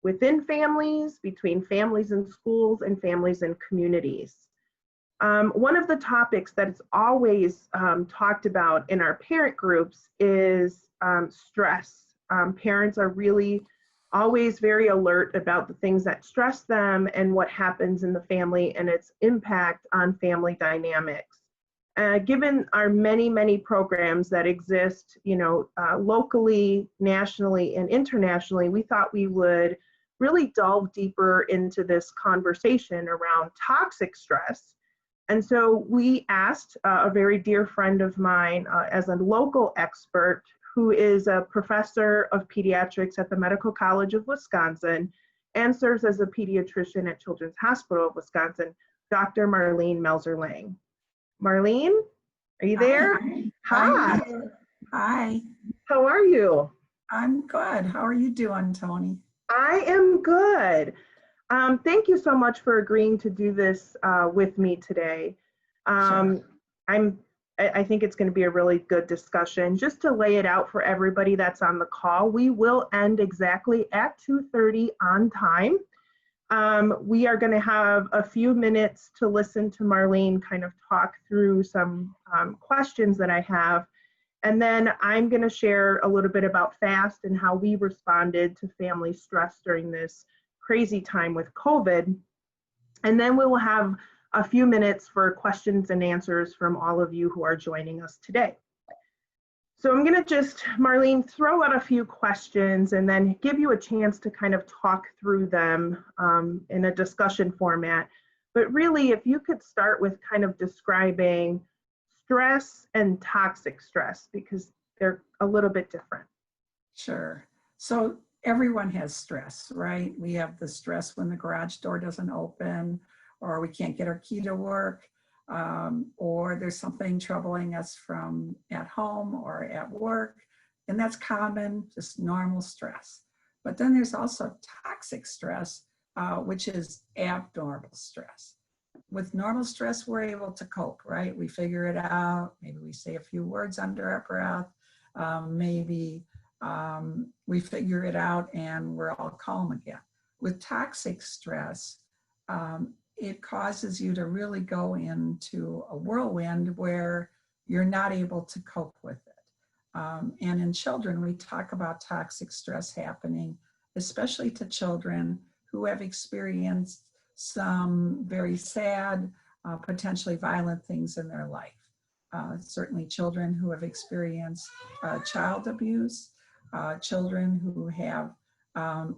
within families, between families and schools, and families and communities. One of the topics that's always talked about in our parent groups is stress. Parents are really always very alert about the things that stress them and what happens in the family and its impact on family dynamics. Given our many programs that exist, locally, nationally, and internationally, we thought we would really delve deeper into this conversation around toxic stress. And so we asked a very dear friend of mine as a local expert who is a professor of pediatrics at the Medical College of Wisconsin and serves as a pediatrician at Children's Hospital of Wisconsin, Dr. Marlene Melzer-Lange. Marlene, are you there? Hi. Hi. How are you? I'm good. How are you doing, Toni? I am good. Thank you so much for agreeing to do this with me today. Sure. I think it's going to be a really good discussion. Just to lay it out for everybody that's on the call, we will end exactly at 2:30 on time. We are going to have a few minutes to listen to Marlene kind of talk through some questions that I have. And then I'm going to share a little bit about FAST and how we responded to family stress during this crazy time with COVID. And then we will have a few minutes for questions and answers from all of you who are joining us today. So I'm going to just, Marlene, throw out a few questions and then give you a chance to kind of talk through them in a discussion format. But really, if you could start with kind of describing stress and toxic stress, because they're a little bit different. Sure. So everyone has stress, right? We have the stress when the garage door doesn't open, or we can't get our key to work, or there's something troubling us from at home or at work. And that's common, just normal stress. But then there's also toxic stress, which is abnormal stress. With normal stress, we're able to cope, right? We figure it out. Maybe we say a few words under our breath. Maybe we figure it out and we're all calm again. With toxic stress, it causes you to really go into a whirlwind where you're not able to cope with it. And in children, we talk about toxic stress happening, especially to children who have experienced some very sad, potentially violent things in their life. Certainly children who have experienced child abuse, children who have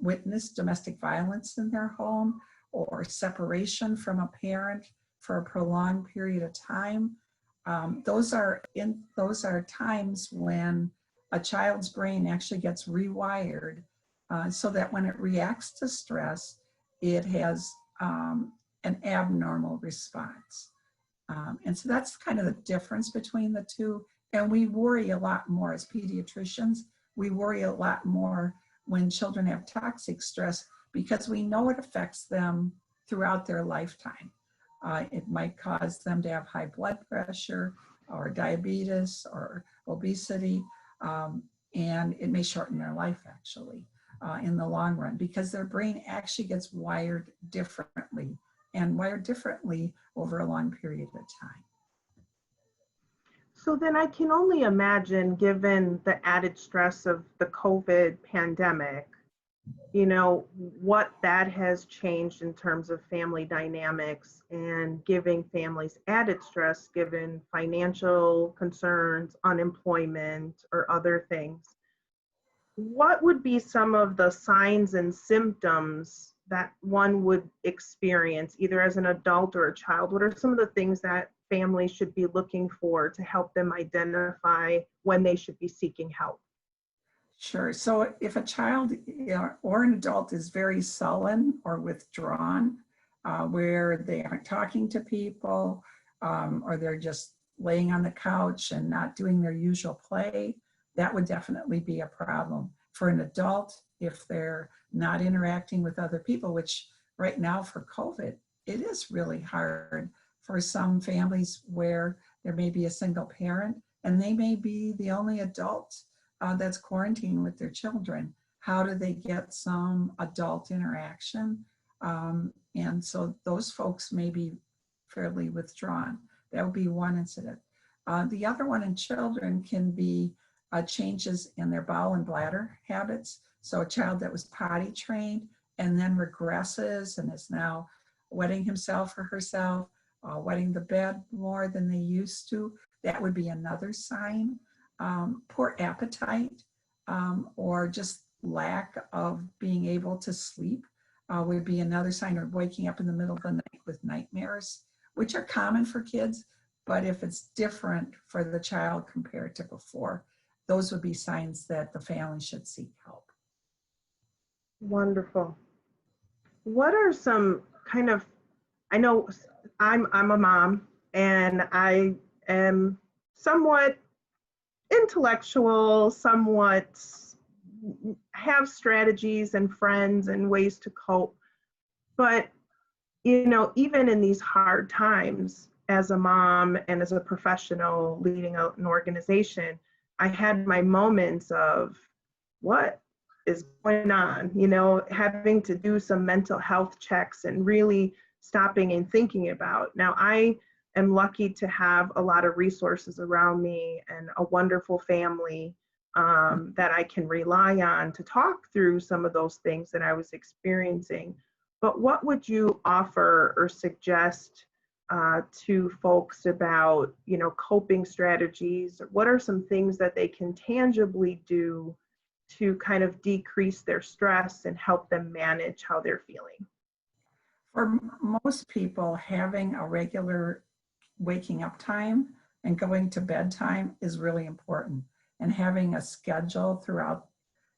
witnessed domestic violence in their home, or separation from a parent for a prolonged period of time. Those are times when a child's brain actually gets rewired so that when it reacts to stress, it has an abnormal response. And so that's kind of the difference between the two. And we worry a lot more as pediatricians. We worry a lot more when children have toxic stress because we know it affects them throughout their lifetime. It might cause them to have high blood pressure or diabetes or obesity, and it may shorten their life actually in the long run because their brain actually gets wired differently and wired differently over a long period of time. So then I can only imagine, given the added stress of the COVID pandemic, what that has changed in terms of family dynamics and giving families added stress given financial concerns, unemployment, or other things. What would be some of the signs and symptoms that one would experience either as an adult or a child? What are some of the things that families should be looking for to help them identify when they should be seeking help? Sure. So if a child or an adult is very sullen or withdrawn, where they aren't talking to people, or they're just laying on the couch and not doing their usual play, that would definitely be a problem. For an adult, if they're not interacting with other people, which right now for COVID, it is really hard for some families where there may be a single parent and they may be the only adult that's quarantined with their children. how do they get some adult interaction? And so those folks may be fairly withdrawn. That would be one incident. The other one in children can be changes in their bowel and bladder habits. So a child that was potty trained and then regresses and is now wetting himself or herself, wetting the bed more than they used to, that would be another sign. Poor appetite or just lack of being able to sleep would be another sign, of waking up in the middle of the night with nightmares, which are common for kids, but if it's different for the child compared to before, those would be signs that the family should seek help. Wonderful. What are some kind of, I know I'm a mom and I am somewhat intellectual, somewhat have strategies and friends and ways to cope. But, even in these hard times, as a mom and as a professional leading an organization, I had my moments of what is going on, having to do some mental health checks and really stopping and thinking about. Now, I am lucky to have a lot of resources around me and a wonderful family that I can rely on to talk through some of those things that I was experiencing. But what would you offer or suggest to folks about, coping strategies? What are some things that they can tangibly do to kind of decrease their stress and help them manage how they're feeling? For most people, having a regular waking up time and going to bed time is really important, and having a schedule throughout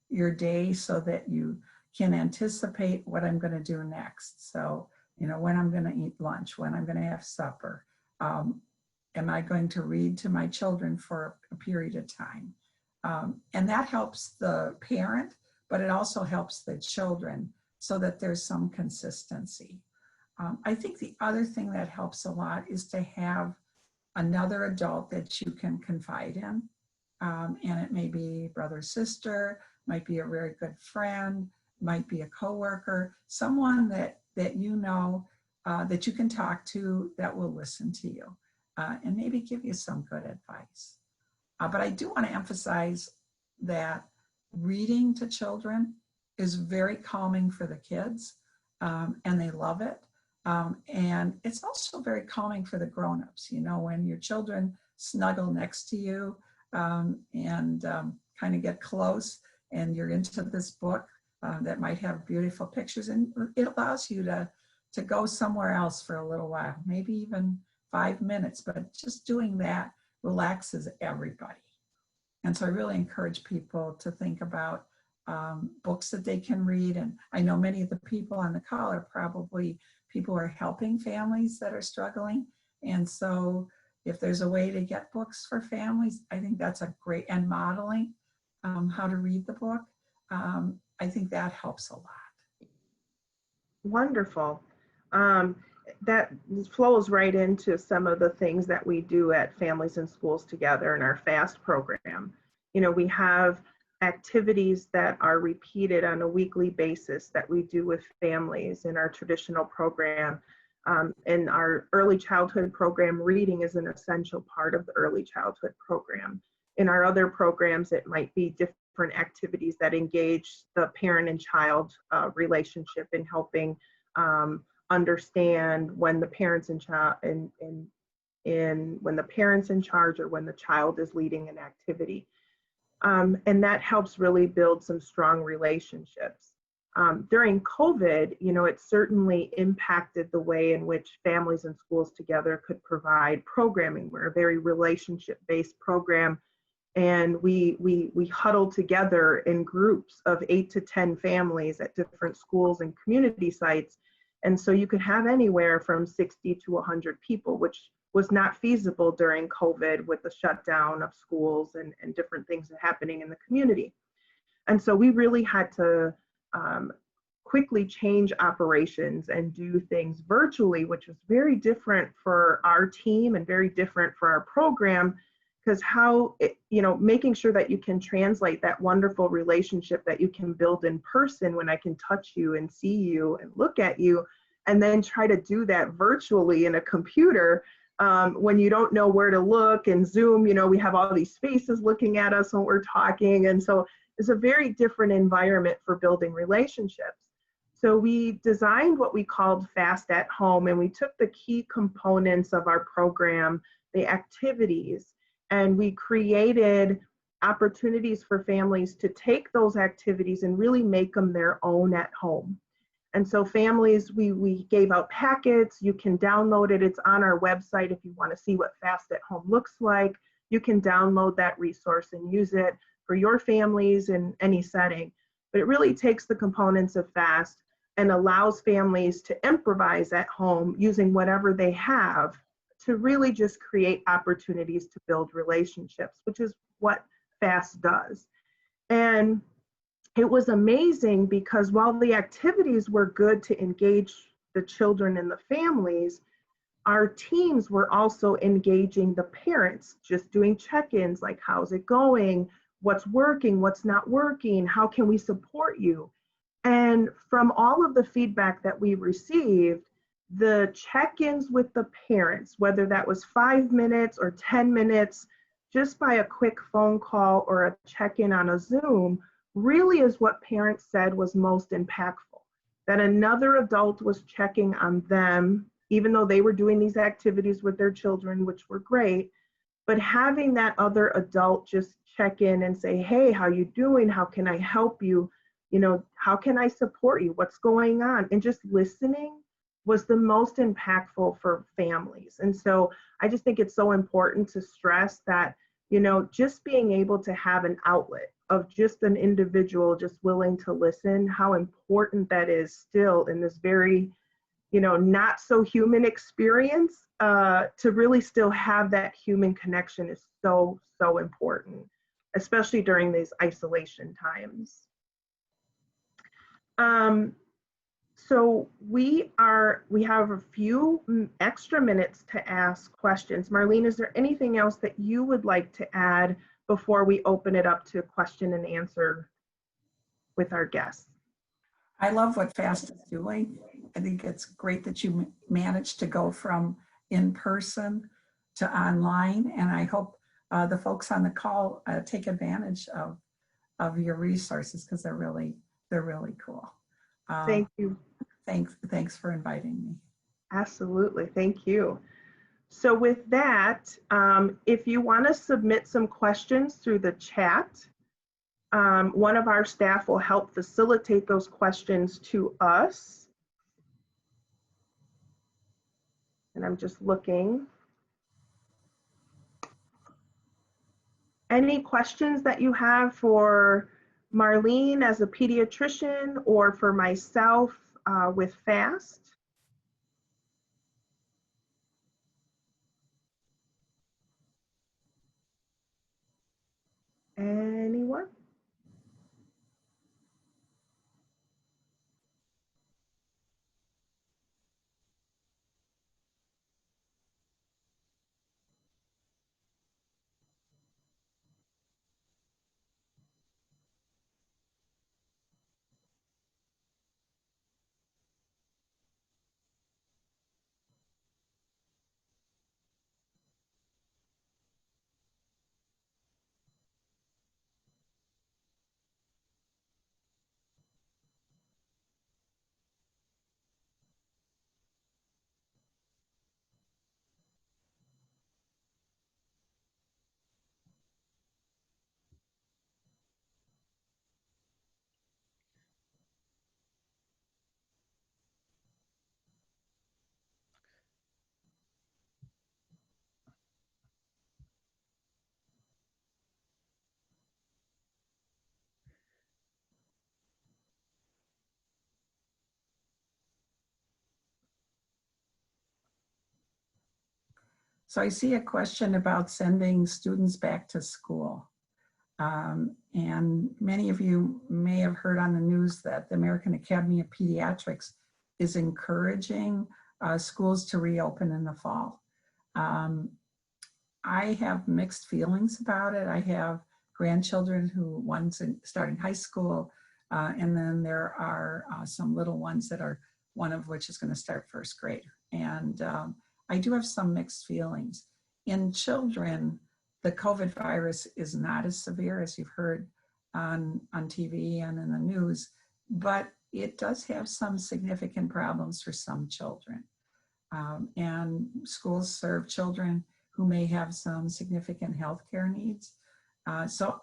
your day so that you can anticipate what I'm going to do next. So, when I'm going to eat lunch, when I'm going to have supper, am I going to read to my children for a period of time? And that helps the parent, but it also helps the children so that there's some consistency. I think the other thing that helps a lot is to have another adult that you can confide in. And it may be brother, sister, might be a very good friend, might be a coworker, someone that that you can talk to that will listen to you and maybe give you some good advice. But I do want to emphasize that reading to children is very calming for the kids, and they love it. And it's also very calming for the grown-ups, when your children snuggle next to you and kind of get close, and you're into this book that might have beautiful pictures, and it allows you to go somewhere else for a little while, maybe even 5 minutes, but just doing that relaxes everybody. And so I really encourage people to think about books that they can read. And I know many of the people on the call are probably people who are helping families that are struggling. And so if there's a way to get books for families, I think that's a great, and modeling how to read the book, I think that helps a lot. Wonderful. That flows right into some of the things that we do at Families and Schools Together in our FAST program. We have activities that are repeated on a weekly basis that we do with families in our traditional program. In our early childhood program, reading is an essential part of the early childhood program. In our other programs, it might be different activities that engage the parent and child relationship in helping understand when the parents in when the parents in charge or when the child is leading an activity. And that helps really build some strong relationships. During COVID, it certainly impacted the way in which Families and Schools Together could provide programming. We're a very relationship-based program, and we huddle together in groups of 8 to 10 families at different schools and community sites. And so you could have anywhere from 60 to 100 people, which was not feasible during COVID with the shutdown of schools and different things happening in the community. And so we really had to quickly change operations and do things virtually, which was very different for our team and very different for our program. because how it, you know, making sure that you can translate that wonderful relationship that you can build in person when I can touch you and see you and look at you, and then try to do that virtually in a computer, when you don't know where to look. And Zoom, you know, we have all these faces looking at us when we're talking, and so it's a very different environment for building relationships. So we designed what we called Fast at Home, and we took the key components of our program, the activities, and we created opportunities for families to take those activities and really make them their own at home. And so families, we gave out packets. You can download it. It's on our website if you want to see what Fast at Home looks like. You can download that resource and use it for your families in any setting. But it really takes the components of FAST and allows families to improvise at home using whatever they have to really just create opportunities to build relationships, which is what FAST does. And it was amazing because while the activities were good to engage the children and the families, our teams were also engaging the parents, just doing check-ins like, how's it going? What's working? What's not working? How can we support you? And from all of the feedback that we received, the check-ins with the parents, whether that was 5 minutes or 10 minutes, just by a quick phone call or a check-in on a Zoom, really is what parents said was most impactful. That another adult was checking on them, even though they were doing these activities with their children, which were great, but having that other adult just check in and say, hey, how you doing? How can I help you? You know, how can I support you? What's going on? And just listening was the most impactful for families. And so I just think it's so important to stress that, you know, just being able to have an outlet of just an individual just willing to listen, how important that is still in this very, you know, not so human experience, to really still have that human connection is so, so important, especially during these isolation times. So we have a few extra minutes to ask questions. Marlene, is there anything else that you would like to add before we open it up to question and answer with our guests? I love what FAST is doing. I think it's great that you managed to go from in person to online, and I hope the folks on the call take advantage of your resources because they're really cool. Thank you. Thanks for inviting me. Absolutely, thank you. So with that, if you want to submit some questions through the chat, one of our staff will help facilitate those questions to us. And I'm just looking. Any questions that you have for Marlene as a pediatrician or for myself with FAST? Anyone? So I see a question about sending students back to school. And many of you may have heard on the news that the American Academy of Pediatrics is encouraging schools to reopen in the fall. I have mixed feelings about it. I have grandchildren who one's starting high school, and then there are some little ones that are, one of which is going to start first grade. And I do have some mixed feelings. In children, the COVID virus is not as severe as you've heard on TV and in the news, but it does have some significant problems for some children. And schools serve children who may have some significant healthcare needs. So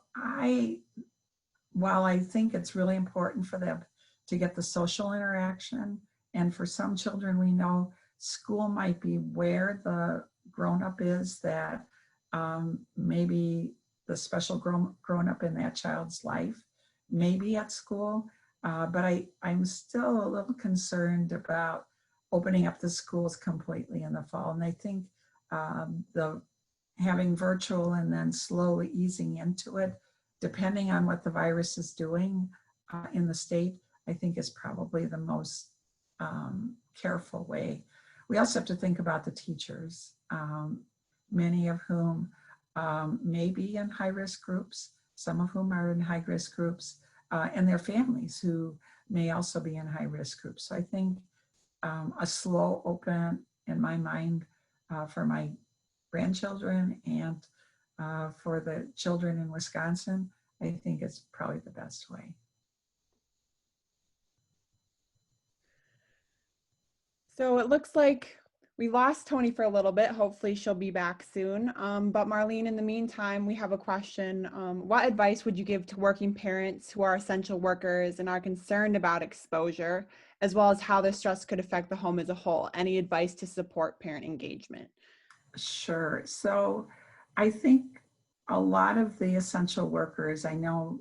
while I think it's really important for them to get the social interaction, and for some children we know school might be where the grown-up is that maybe the special grown-up in that child's life may be at school, but I'm still a little concerned about opening up the schools completely in the fall. And I think the having virtual and then slowly easing into it, depending on what the virus is doing in the state, I think is probably the most careful way. We also have to think about the teachers, many of whom may be in high-risk groups, some of whom are in high-risk groups, and their families who may also be in high-risk groups. So I think a slow open, in my mind, for my grandchildren and for the children in Wisconsin, I think it's probably the best way. So it looks like we lost Toni for a little bit. Hopefully she'll be back soon. But Marlene, in the meantime, we have a question. What advice would you give to working parents who are essential workers and are concerned about exposure, as well as how the stress could affect the home as a whole? Any advice to support parent engagement? Sure. So I think a lot of the essential workers, I know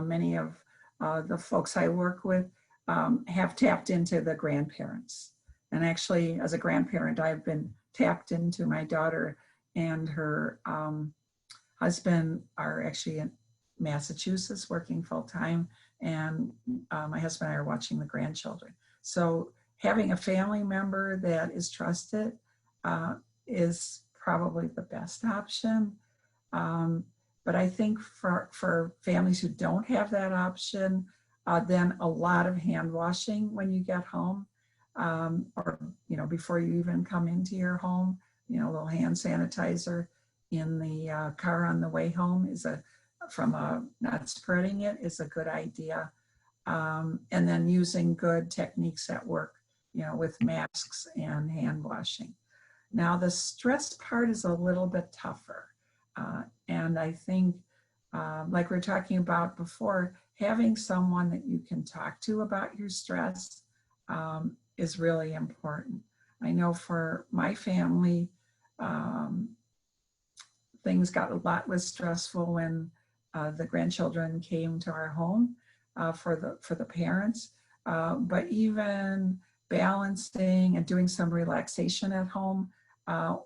many of the folks I work with have tapped into the grandparents. And actually, as a grandparent, I've been tapped into. My daughter and her husband are actually in Massachusetts working full time, and my husband and I are watching the grandchildren. So having a family member that is trusted is probably the best option. But I think for families who don't have that option, then a lot of hand washing when you get home, or before you even come into your home, a little hand sanitizer in the car on the way home not spreading it is a good idea. And then using good techniques at work, with masks and hand washing. Now the stress part is a little bit tougher. And I think, like we were talking about before, having someone that you can talk to about your stress is really important. I know for my family, things got a lot less stressful when the grandchildren came to our home for the parents. But even balancing and doing some relaxation at home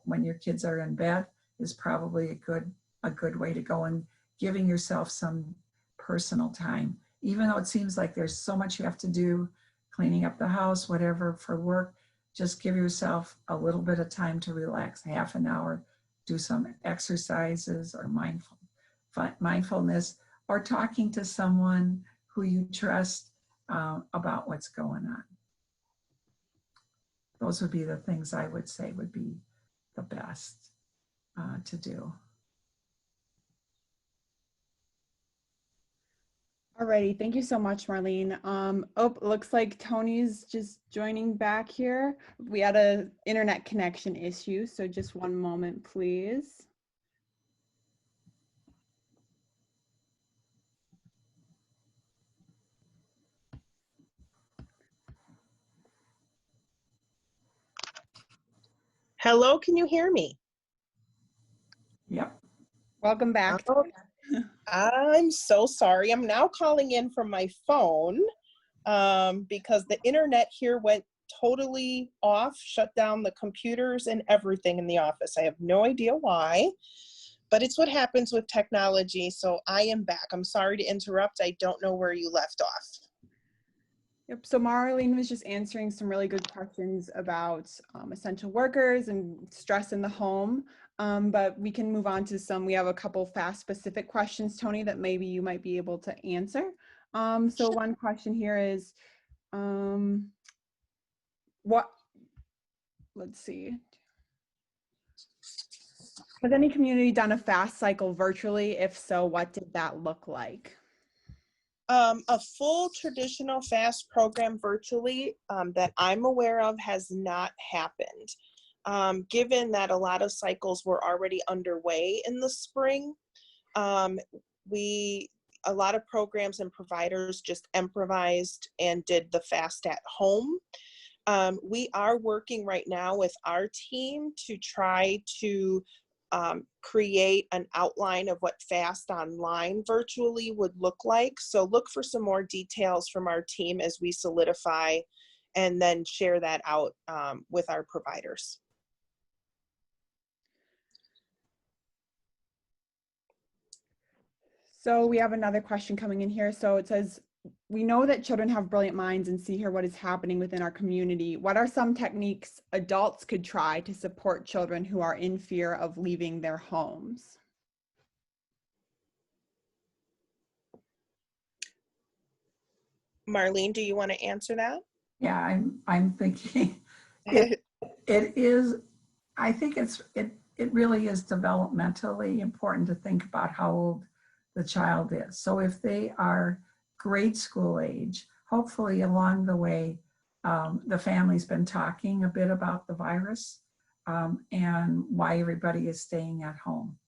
when your kids are in bed is probably a good way to go, and giving yourself some personal time. Even though it seems like there's so much you have to do, cleaning up the house, whatever for work, just give yourself a little bit of time to relax, half an hour, do some exercises or mindfulness, or talking to someone who you trust about what's going on. Those would be the things I would say would be the best to do. Alrighty, thank you so much, Marlene. Looks like Toni's just joining back here. We had an internet connection issue, so just one moment, please. Hello, can you hear me? Yep. Welcome back. Oh, I'm so sorry. I'm now calling in from my phone because the internet here went totally off, shut down the computers and everything in the office. I have no idea why, but it's what happens with technology. So I am back. I'm sorry to interrupt. I don't know where you left off. Yep, so Marlene was just answering some really good questions about essential workers and stress in the home. But we can move on to some, we have a couple fast specific questions, Toni, that maybe you might be able to answer. So one question here is, what, let's see. Has any community done a fast cycle virtually? If so, what did that look like? A full traditional FAST program virtually that I'm aware of has not happened. Given that a lot of cycles were already underway in the spring, a lot of programs and providers just improvised and did the FAST at home. We are working right now with our team to try to create an outline of what FAST online virtually would look like. So look for some more details from our team as we solidify and then share that out with our providers. So we have another question coming in here. So it says, we know that children have brilliant minds and see here what is happening within our community. What are some techniques adults could try to support children who are in fear of leaving their homes? Marlene, do you want to answer that? Yeah, I'm thinking it is, I think it really is developmentally important to think about how old the child is. So if they are grade school age, hopefully along the way, the family's been talking a bit about the virus and why everybody is staying at home.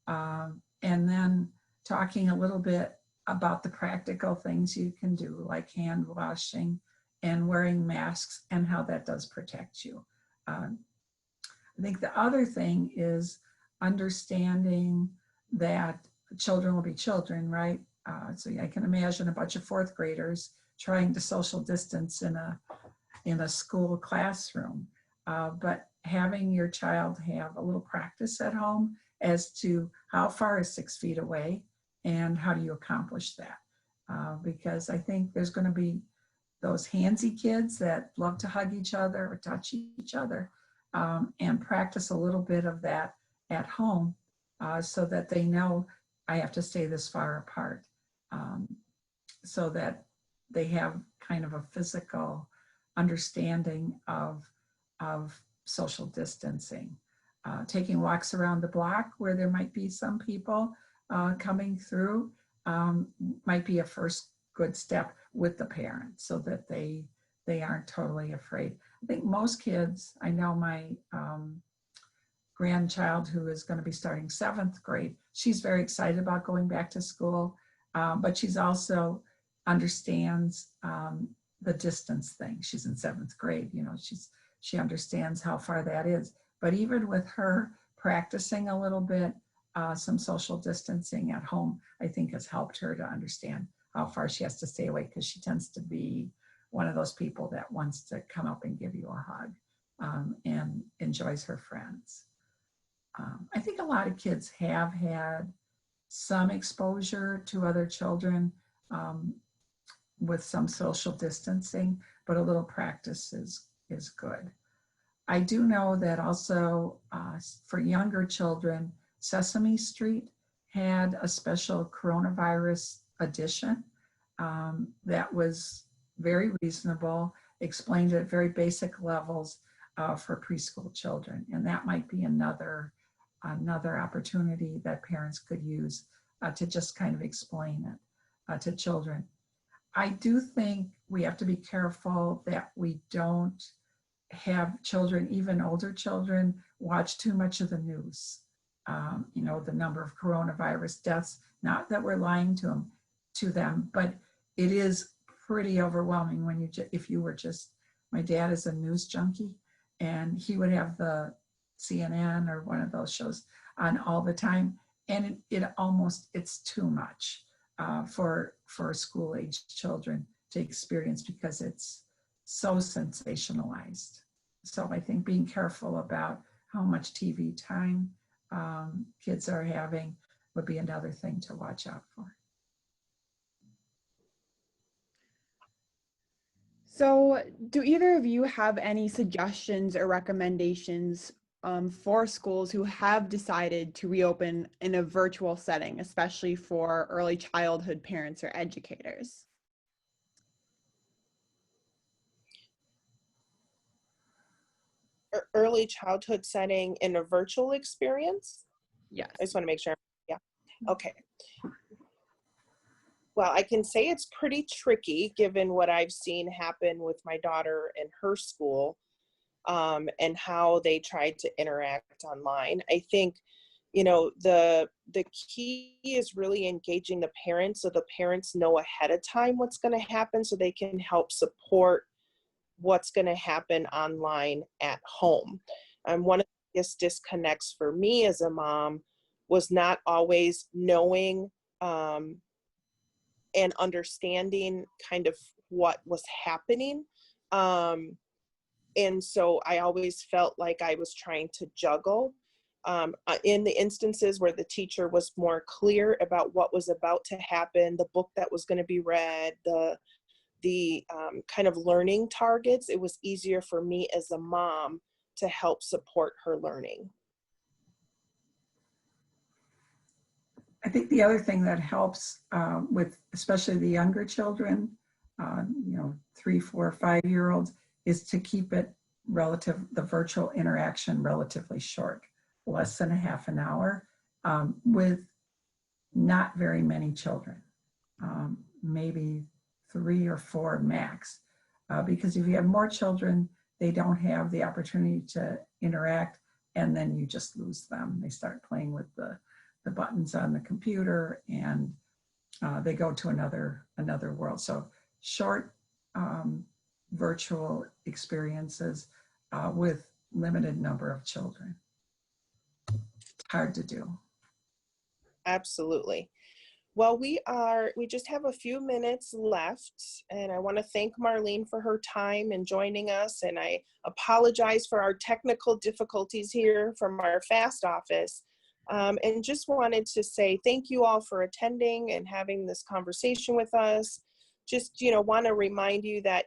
And then talking a little bit about the practical things you can do, like hand washing and wearing masks and how that does protect you. I think the other thing is understanding that children will be children, right? So I can imagine a bunch of fourth graders trying to social distance in a school classroom, but having your child have a little practice at home as to how far is 6 feet away and how do you accomplish that? Because I think there's going to be those handsy kids that love to hug each other or touch each other, and practice a little bit of that at home so that they know I have to stay this far apart, so that they have kind of a physical understanding of social distancing. Taking walks around the block where there might be some people coming through might be a first good step with the parents so that they aren't totally afraid. I think most kids, I know my grandchild who is going to be starting 7th grade, she's very excited about going back to school, but she's also understands the distance thing. She's in 7th grade, you know, she understands how far that is. But even with her practicing a little bit, some social distancing at home, I think has helped her to understand how far she has to stay away, because she tends to be one of those people that wants to come up and give you a hug and enjoys her friends. I think a lot of kids have had some exposure to other children with some social distancing, but a little practice is good. I do know that also for younger children, Sesame Street had a special coronavirus edition that was very reasonable, explained at very basic levels for preschool children. And that might be another opportunity that parents could use to just kind of explain it to children. I do think we have to be careful that we don't have children, even older children, watch too much of the news. You know, the number of coronavirus deaths, not that we're lying to them, but it is pretty overwhelming when if you were just, my dad is a news junkie and he would have the CNN or one of those shows on all the time. And it's too much for school age children to experience because it's so sensationalized. So I think being careful about how much TV time kids are having would be another thing to watch out for. So do either of you have any suggestions or recommendations for schools who have decided to reopen in a virtual setting, especially for early childhood parents or educators? Early childhood setting in a virtual experience? Yes. I just want to make sure. Yeah. Okay. Well, I can say it's pretty tricky given what I've seen happen with my daughter in her school, and how they tried to interact online. I think, the key is really engaging the parents so the parents know ahead of time what's going to happen so they can help support what's going to happen online at home. One of the biggest disconnects for me as a mom was not always knowing and understanding kind of what was happening. And so I always felt like I was trying to juggle. In the instances where the teacher was more clear about what was about to happen, the book that was going to be read, the kind of learning targets, it was easier for me as a mom to help support her learning. I think the other thing that helps with especially the younger children, 3, 4, 5-year-olds, is to keep it the virtual interaction relatively short, less than a half an hour, with not very many children, maybe 3 or 4 max. Because if you have more children, they don't have the opportunity to interact, and then you just lose them. They start playing with the buttons on the computer, and they go to another world. So short virtual experiences with limited number of children. It's hard to do. Absolutely. Well, we just have a few minutes left, and I want to thank Marlene for her time and joining us, and I apologize for our technical difficulties here from our FAST office. And just wanted to say thank you all for attending and having this conversation with us. Just, want to remind you that,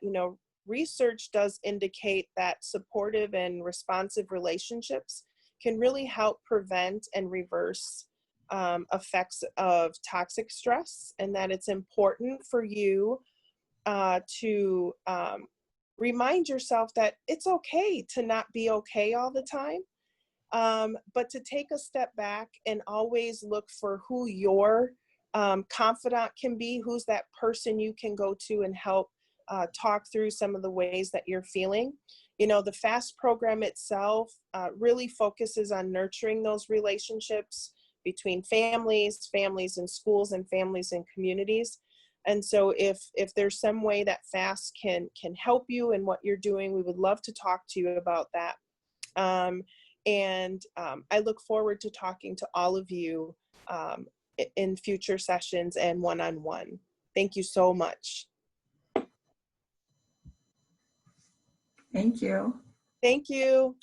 research does indicate that supportive and responsive relationships can really help prevent and reverse effects of toxic stress, and that it's important for you to remind yourself that it's okay to not be okay all the time. But to take a step back and always look for who your confidant can be, who's that person you can go to and help talk through some of the ways that you're feeling. The FAST program itself really focuses on nurturing those relationships between families and schools, and families and communities. And so if there's some way that FAST can help you in what you're doing, we would love to talk to you about that. And I look forward to talking to all of you in future sessions and one-on-one. Thank you so much. Thank you. Thank you.